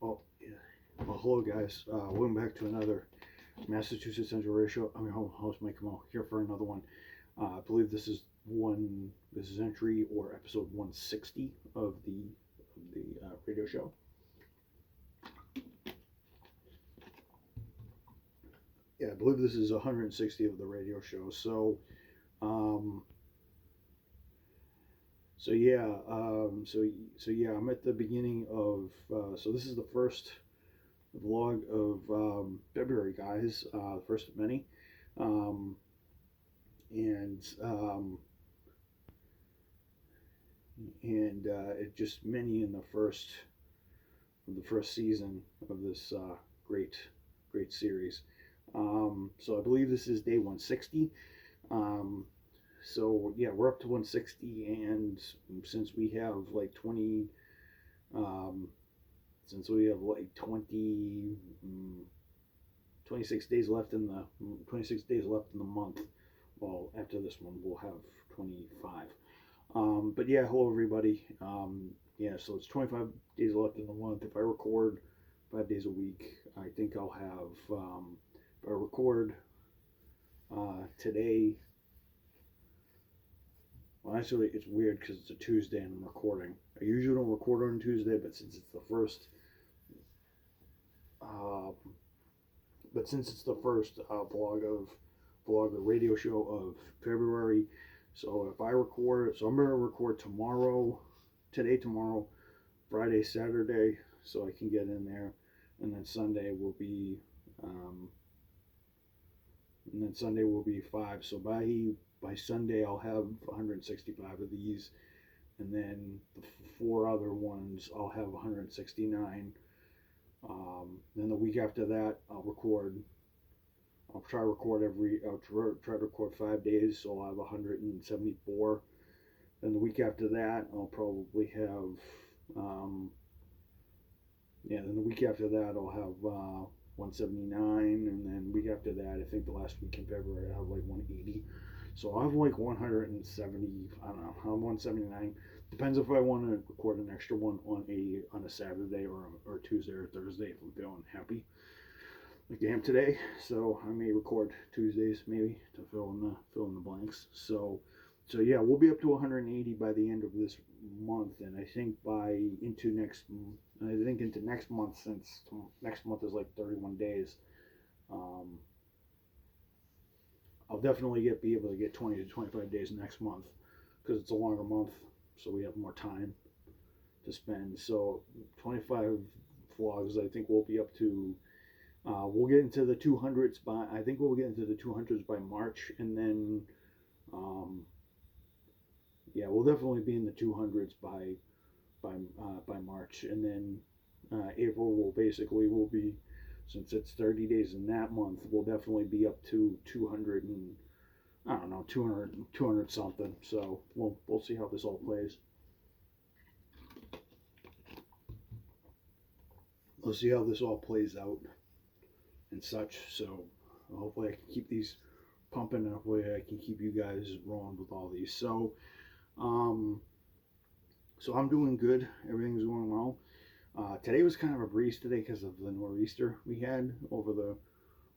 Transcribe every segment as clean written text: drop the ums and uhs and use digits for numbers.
Yeah. Well, hello guys. Welcome back to another Massachusetts Central Radio Show. I'm your host Mike Kamal here for another one. I believe this is entry or episode 160 of the radio show. Yeah, I believe this is 160 of the radio show. Um, so I'm at the beginning of. So this is the first vlog of February, guys. The first of many, um, and it just many in the first season of this great series. So I believe this is day 160. Um, so yeah, we're up to 160, and since we have like 20, um, since we have like 26 days left in the 26 days left in the month. Well, after this one, we'll have 25. But yeah, hello everybody. Yeah, so it's 25 days left in the month. If I record 5 days a week, I think I'll have. If I record today, well, actually, it's weird because it's a Tuesday and I'm recording. I usually don't record on Tuesday, but since it's the first, vlog the radio show of February. So if I record, so I'm gonna record tomorrow, Friday, Saturday, so I can get in there, and then Sunday will be, five. So by Sunday I'll have 165 of these, and then the four other ones I'll have 169. Then the week after that I'll try to record 5 days, so I'll have 174. Then the week after that I'll probably have then the week after that I'll have 179, and then week after that, I think the last week in February I have like 180. So I have like 170. I don't know. I'm 179. Depends if I want to record an extra one on a Saturday or Tuesday or Thursday if I'm feeling happy, like I am today. So I may record Tuesdays maybe to fill in the blanks. So yeah, we'll be up to 180 by the end of this month, and I think into next month, since next month is like 31 days. I'll definitely be able to get 20 to 25 days next month because it's a longer month, so we have more time to spend. So 25 vlogs, I think we'll be up to. We'll get into the 200s by March, and then we'll definitely be in the 200s by March, and then April will be, since it's 30 days in that month, we'll definitely be up to 200 and I don't know 200 something. So we'll see how this all plays. We'll see how this all plays out and such. So hopefully I can keep these pumping, and hopefully I can keep you guys rolling with all these. So I'm doing good. Everything's going well. Today was kind of a breeze today because of the nor'easter we had over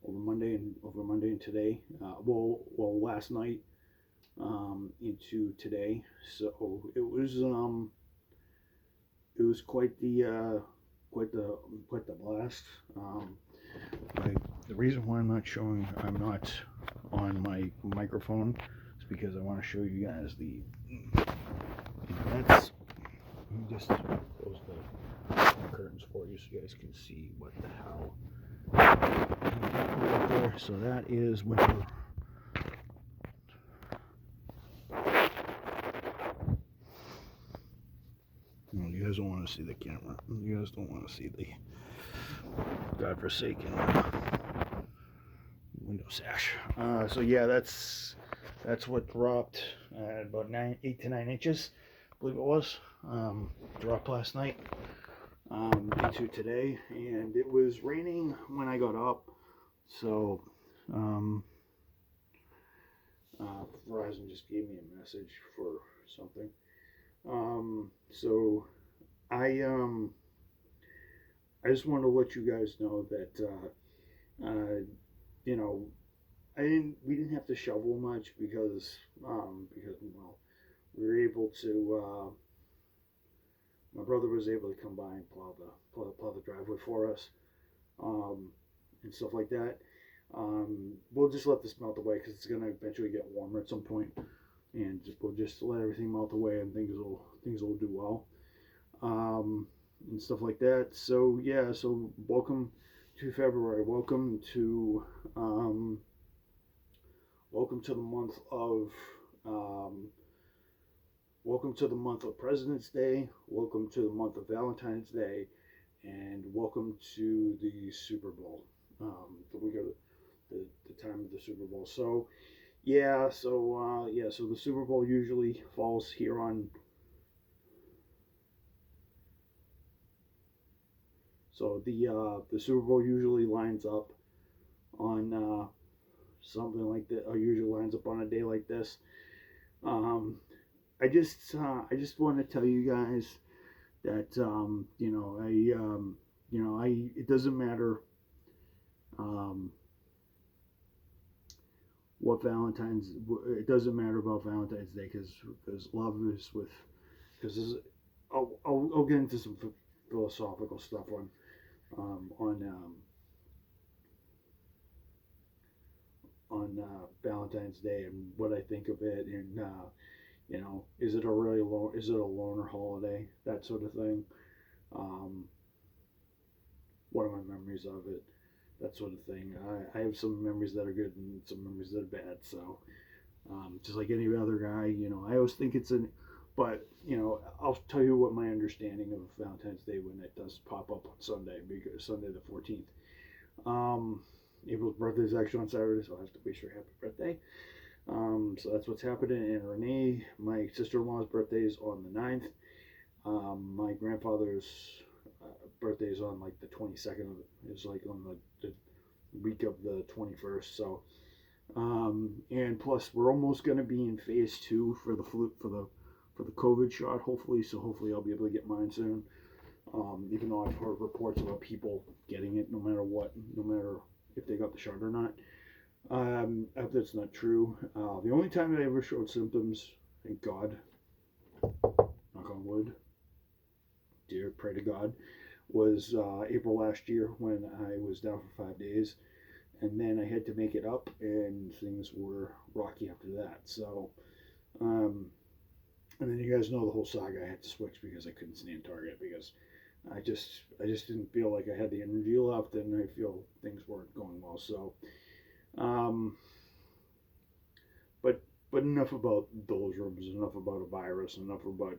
Monday and today. Last night into today. So it was quite the blast. The reason why I'm not on my microphone is because I want to show you guys the. Let me just close the curtains for you so you guys can see what the hell. Right there. So that is winter. No, you guys don't want to see the camera. You guys don't want to see the godforsaken window sash. So yeah, that's what dropped at about 8 to 9 inches, I believe it was. Dropped last night into today, and it was raining when I got up. So Verizon just gave me a message for something. So I just wanted to let you guys know that you know, we didn't have to shovel much because well, we were able to my brother was able to come by and plow the driveway for us, um, and stuff like that. We'll just let this melt away because it's gonna eventually get warmer at some point, and we'll just let everything melt away, and things will do well, and stuff like that. So yeah, so welcome to February. Um, welcome to the month of um, welcome to the month of President's Day. Welcome to the month of Valentine's Day, and welcome to the Super Bowl. The week of the time of the Super Bowl. So so the Super Bowl usually falls here on. So the Super Bowl usually lines up on something like that. Or usually lines up on a day like this. Um, I just want to tell you guys that I it doesn't matter um, what Valentine's it doesn't matter about Valentine's Day because love is with because I'll get into some philosophical stuff um, on um, on Valentine's Day and what I think of it, and is it a loner holiday, that sort of thing. Um, what are my memories of it, that sort of thing. I have some memories that are good and some memories that are bad. So just like any other guy, I always think it's an but I'll tell you what my understanding of Valentine's Day when it does pop up on Sunday, because Sunday the 14th. Um, April's birthday is actually on Saturday, so I have to wish her happy birthday. So that's what's happening. And Renee, my sister-in-law's birthday is on the 9th. My grandfather's birthday is on like the 22nd. Is like on the week of the 21st. So, and plus we're almost going to be in phase two for the flu for the COVID shot. Hopefully, so hopefully I'll be able to get mine soon. Even though I've heard reports about people getting it no matter what, no matter if they got the shot or not. I hope that's not true. The only time that I ever showed symptoms, thank God, knock on wood, dear, pray to God, was April last year when I was down for 5 days. And then I had to make it up, and things were rocky after that. So, um, and then you guys know the whole saga. I had to switch because I couldn't stand Target because I just didn't feel like I had the energy left, and I feel things weren't going well. So, um, but enough about those rooms. Enough about a virus. Enough about.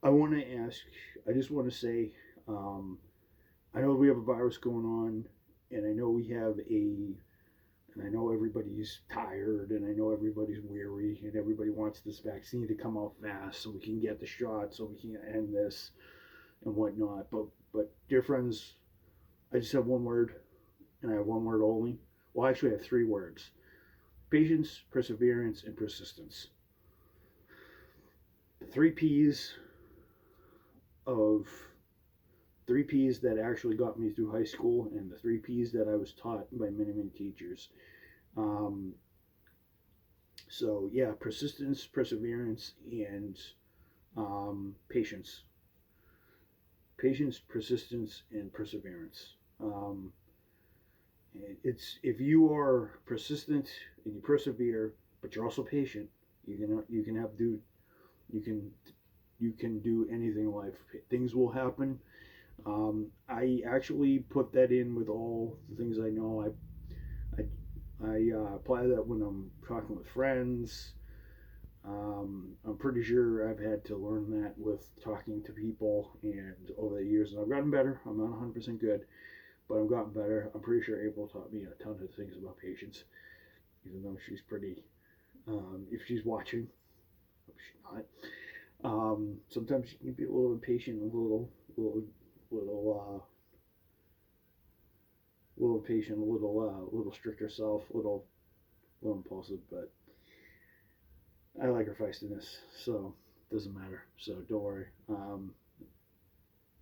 I want to ask. I just want to say. I know we have a virus going on, and I know we have and I know everybody's tired, and I know everybody's weary, and everybody wants this vaccine to come out fast so we can get the shot, so we can end this and whatnot. But dear friends, I just have one word, and I have one word only. Well, actually, I have three words: patience, perseverance, and persistence. The of three P's that actually got me through high school, and the three P's that I was taught by many teachers. Um, so yeah, persistence, perseverance, and patience. Patience, persistence, and perseverance. It's if you are persistent and you persevere, but you're also patient, you can have do you can you can do anything in life. Things will happen. I actually put that in with all the things I know. I apply that when I'm talking with friends. I'm pretty sure I've had to learn that with talking to people and over the years, and I've gotten better. I'm not 100% good, but I've gotten better. I'm pretty sure April taught me a ton of things about patience, even though she's pretty. If she's watching, hope she's not. Sometimes you can be a little impatient, little, little impatient, little strict herself, little impulsive, but I like her feistiness, so it doesn't matter. So don't worry.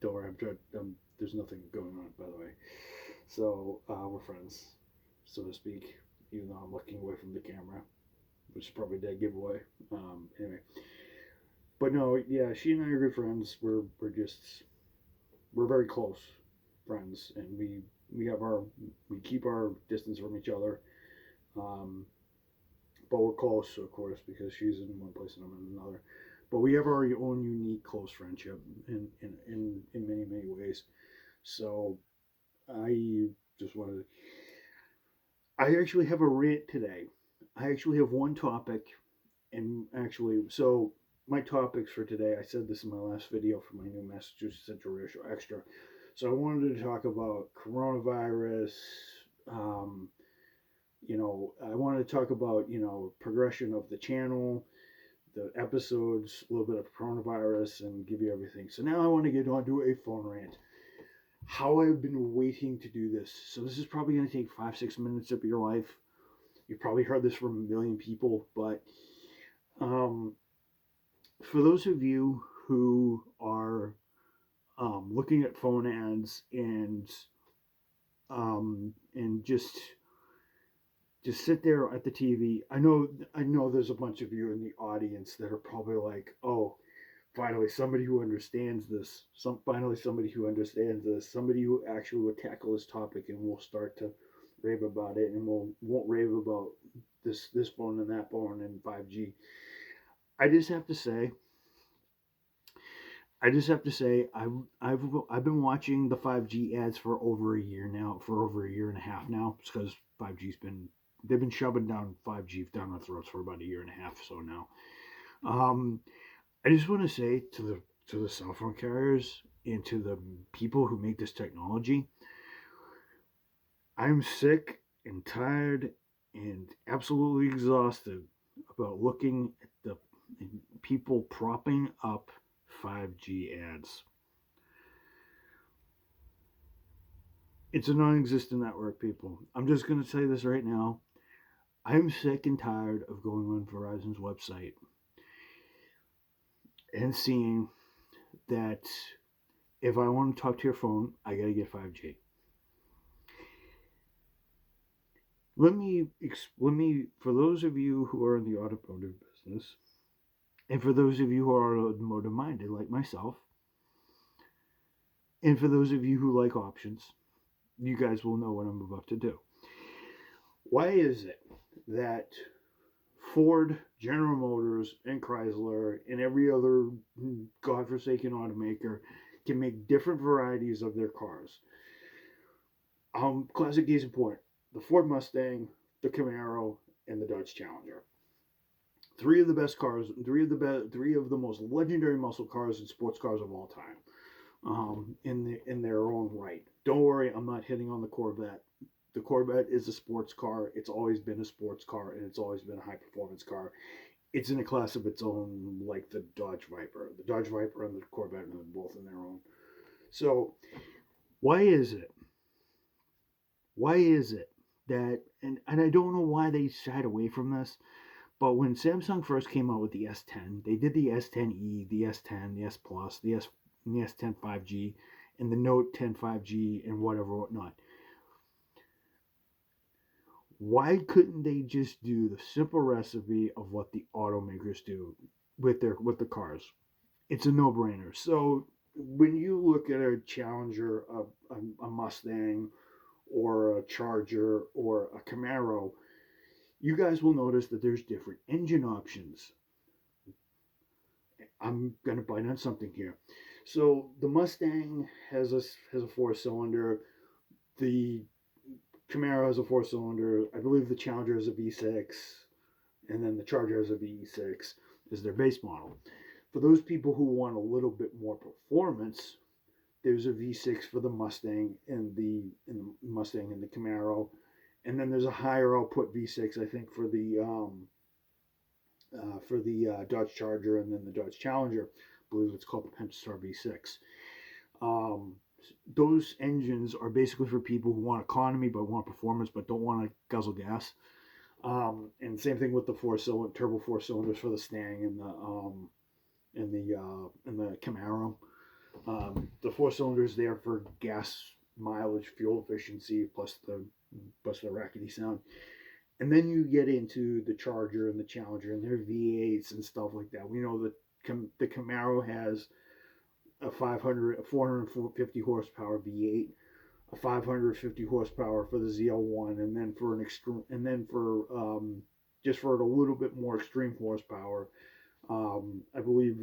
Don't worry, there's nothing going on, by the way. So we're friends, so to speak. Even though I'm looking away from the camera, which is probably a dead giveaway. Anyway, but no, yeah, she and I are good friends. We're very close friends, and we keep our distance from each other. Um, but we're close, of course, because she's in one place and I'm in another. But we have our own unique close friendship in many many ways. So I just wanted. I actually have a rant today. I actually have one topic, and actually, so my topics for today. I said this in my last video for my new Massachusetts Interracial Extra. So I wanted to talk about coronavirus. Um, I wanted to talk about progression of the channel, the episodes, a little bit of coronavirus, and give you everything. So now I want to get on to a phone rant. How I've been waiting to do this. So this is probably going to take 5-6 minutes of your life. You've probably heard this from a million people, but um, for those of you who are looking at phone ads and just sit there at the TV. I know there's a bunch of you in the audience that are probably like, "Oh, finally somebody who understands this. Finally somebody who understands this. Somebody who actually would tackle this topic and will start to rave about it and won't rave about this phone and that phone and 5G." I just have to say, I've been watching the 5G ads for over a year now, for over a year and a half now, because 5G's been they've been shoving down 5G down our throats for about a year and a half or so now. Um, I just want to say to the cell phone carriers and to the people who make this technology, I'm sick and tired and absolutely exhausted about looking at the people propping up 5G ads. It's a non-existent network, people. I'm just going to say this right now. I'm sick and tired of going on Verizon's website and seeing that if I want to talk to your phone, I got to get 5G. Let me for those of you who are in the automotive business, and for those of you who are automotive minded like myself, and for those of you who like options, you guys will know what I'm about to do. Why is it that Ford, General Motors, and Chrysler, and every other godforsaken automaker can make different varieties of their cars? Classic case in point: the Ford Mustang, the Camaro, and the Dodge Challenger. Three of the best cars, three of the most legendary muscle cars and sports cars of all time, in their own right. Don't worry, I'm not hitting on the Corvette. The Corvette is a sports car. It's always been a sports car, and it's always been a high performance car. It's in a class of its own, like the Dodge Viper. The Dodge Viper and the Corvette are both in their own. So why is it? Why is it that and I don't know why they shied away from this, but when Samsung first came out with the S10, they did the S10e, the S10, the S Plus, the S10 5G, and the Note 10 5G, and whatnot. Why couldn't they just do the simple recipe of what the automakers do with the cars? It's a no-brainer. So when you look at a Challenger, a Mustang, or a Charger, or a Camaro, you guys will notice that there's different engine options. I'm gonna bite on something here. So the Mustang has a 4 cylinder. The Camaro has a 4 cylinder. I believe the Challenger is a V6, and then the Charger has a V6 is their base model. For those people who want a little bit more performance, there's a V6 for the Mustang and the Mustang and the Camaro, and then there's a higher output V6 I think for the Dodge Charger and then the Dodge Challenger. I believe it's called the Pentastar V6. Um, those engines are basically for people who want economy but want performance but don't want to guzzle gas. And same thing with the turbo 4 cylinders for the Stang and the Camaro. The 4 cylinders there for gas mileage, fuel efficiency, plus the rackety sound. And then you get into the Charger and the Challenger and their V8s and stuff like that. We know that the Camaro has a 450 horsepower V8, a 550 horsepower for the ZL1, and then for an extreme, and then for just for a little bit more extreme horsepower, I believe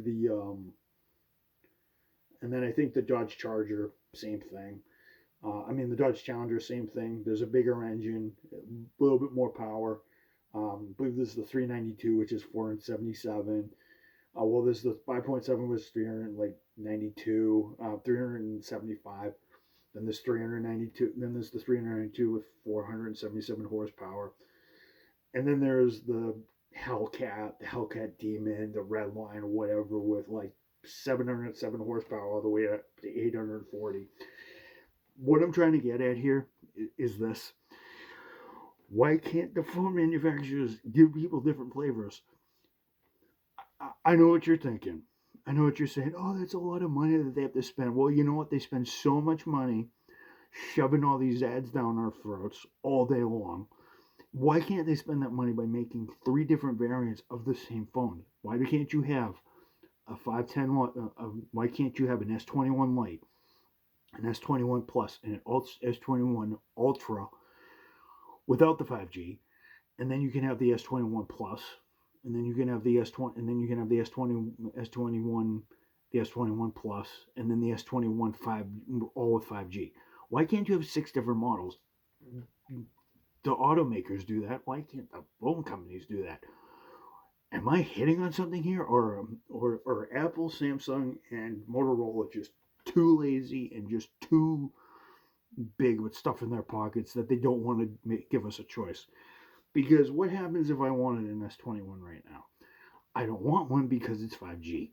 and then I think the Dodge Charger, same thing. The Dodge Challenger, same thing. There's a bigger engine, a little bit more power. I believe this is the 392, which is 477. Well, this is the 5.7 was 392, 375. Then there's 392. Then there's the 392 with 477 horsepower. And then there's the Hellcat Demon, the Red Line, or whatever, with like 707 horsepower all the way up to 840. What I'm trying to get at here is this: why can't the phone manufacturers give people different flavors? I know what you're thinking. I know what you're saying. Oh, that's a lot of money that they have to spend. Well, you know what? They spend so much money shoving all these ads down our throats all day long. Why can't they spend that money by making 3 different variants of the same phone? Why can't you have a 510? Why can't you have an S21 Lite, an S21 Plus, and an S21 Ultra without the 5G, and then you can have the S21 Plus, and then you can have the S20, and then you can have the S21, the S21 Plus, and then the S21 5, all with 5G. Why can't you have 6 different models? The automakers do that. Why can't the phone companies do that? Am I hitting on something here, or Apple, Samsung, and Motorola just too lazy and just too big with stuff in their pockets that they don't want to give us a choice? Because what happens if I wanted an S21 right now? I don't want one because it's 5G.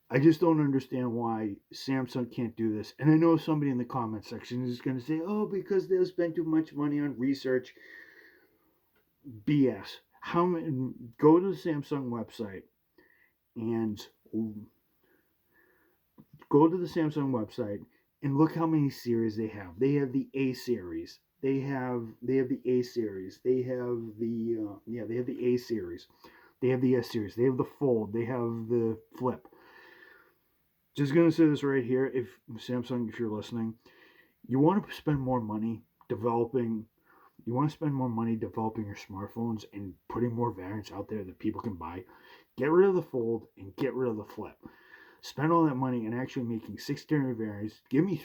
I just don't understand why Samsung can't do this. And I know somebody in the comment section is going to say, oh, because they'll spend too much money on research. BS. Go to the Samsung website and look how many series they have. They have the A series. They have the A series. They have they have the A series. They have the S series. They have the Fold. They have the Flip. Just gonna say this right here. If Samsung, if you're listening, you want to spend more money developing. You want to spend more money developing your smartphones and putting more variants out there that people can buy. Get rid of the Fold and get rid of the Flip. Spend all that money and actually making 6 different variants. Give me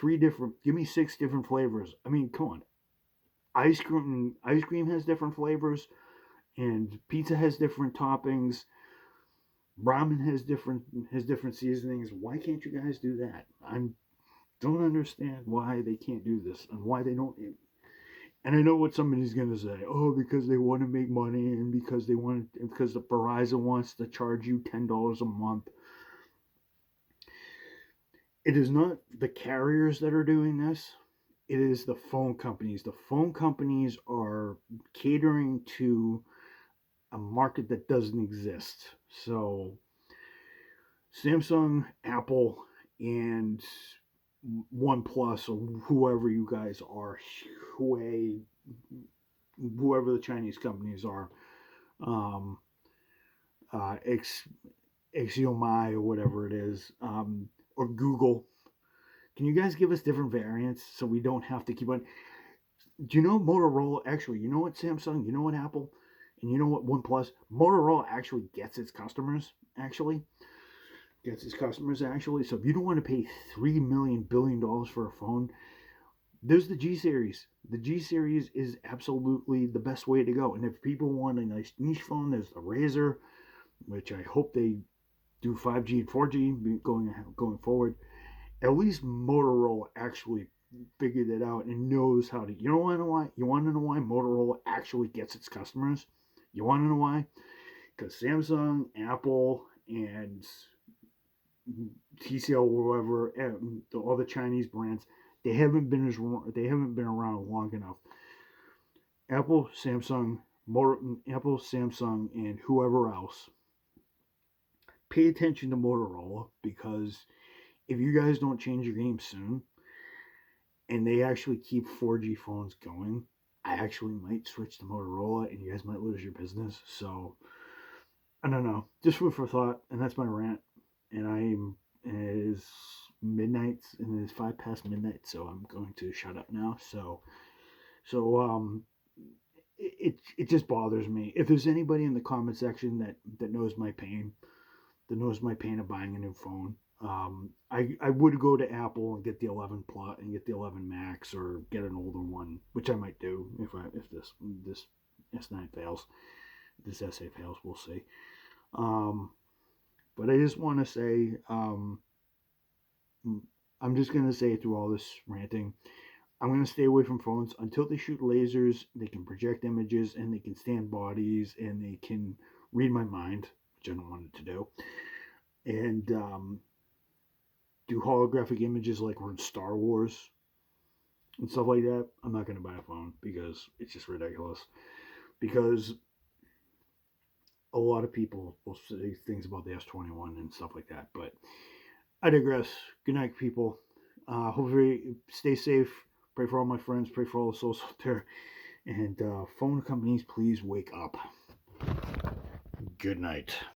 6 different flavors. I mean, come on. Ice cream has different flavors, and pizza has different toppings. Ramen has different seasonings. Why can't you guys do that? I don't understand why they can't do this and why they don't. And I know what somebody's gonna say. Oh, because they want to make money and because the Verizon wants to charge you $10 a month. It is not the carriers that are doing this. It is the phone companies. The phone companies are catering to a market that doesn't exist. So Samsung, Apple, and OnePlus, or whoever you guys are, Huawei, whoever the Chinese companies are, um, Xiaomi or whatever it is, or Google. Can you guys give us different variants so we don't have to keep on? Do you know Motorola? Actually, you know what Samsung? You know what Apple? And you know what OnePlus? Motorola actually gets its customers. Actually. So if you don't want to pay $3 million for a phone, there's the G series. The G series is absolutely the best way to go. And if people want a nice niche phone, there's the Razr, which I hope they do 5G and 4G going forward. At least Motorola actually figured it out and knows how to. You know why? You want to know why Motorola actually gets its customers? You want to know why? Because Samsung, Apple, and TCL, whatever, and all the Chinese brands, they haven't been around long enough. Apple, Samsung, and whoever else, pay attention to Motorola, because if you guys don't change your game soon and they actually keep 4G phones going, I actually might switch to Motorola and you guys might lose your business. So I don't know. Just food for thought, and that's my rant. And it is midnight, and it is 5 past midnight, so I'm going to shut up now. So it just bothers me. If there's anybody in the comment section that knows my pain, that knows my pain of buying a new phone, I would go to Apple and get the 11 Plus and get the 11 Max, or get an older one, which I might do if this S9 fails, this SA fails. We'll see. But I just want to say, I'm just going to say through all this ranting, I'm going to stay away from phones until they shoot lasers, they can project images, and they can stand bodies, and they can read my mind, which I don't want it to do, and do holographic images like we're in Star Wars and stuff like that. I'm not going to buy a phone because it's just ridiculous. Because a lot of people will say things about the S21 and stuff like that, but I digress. Good night, people. Hopefully, stay safe. Pray for all my friends. Pray for all the souls out there. And phone companies, please wake up. Good night.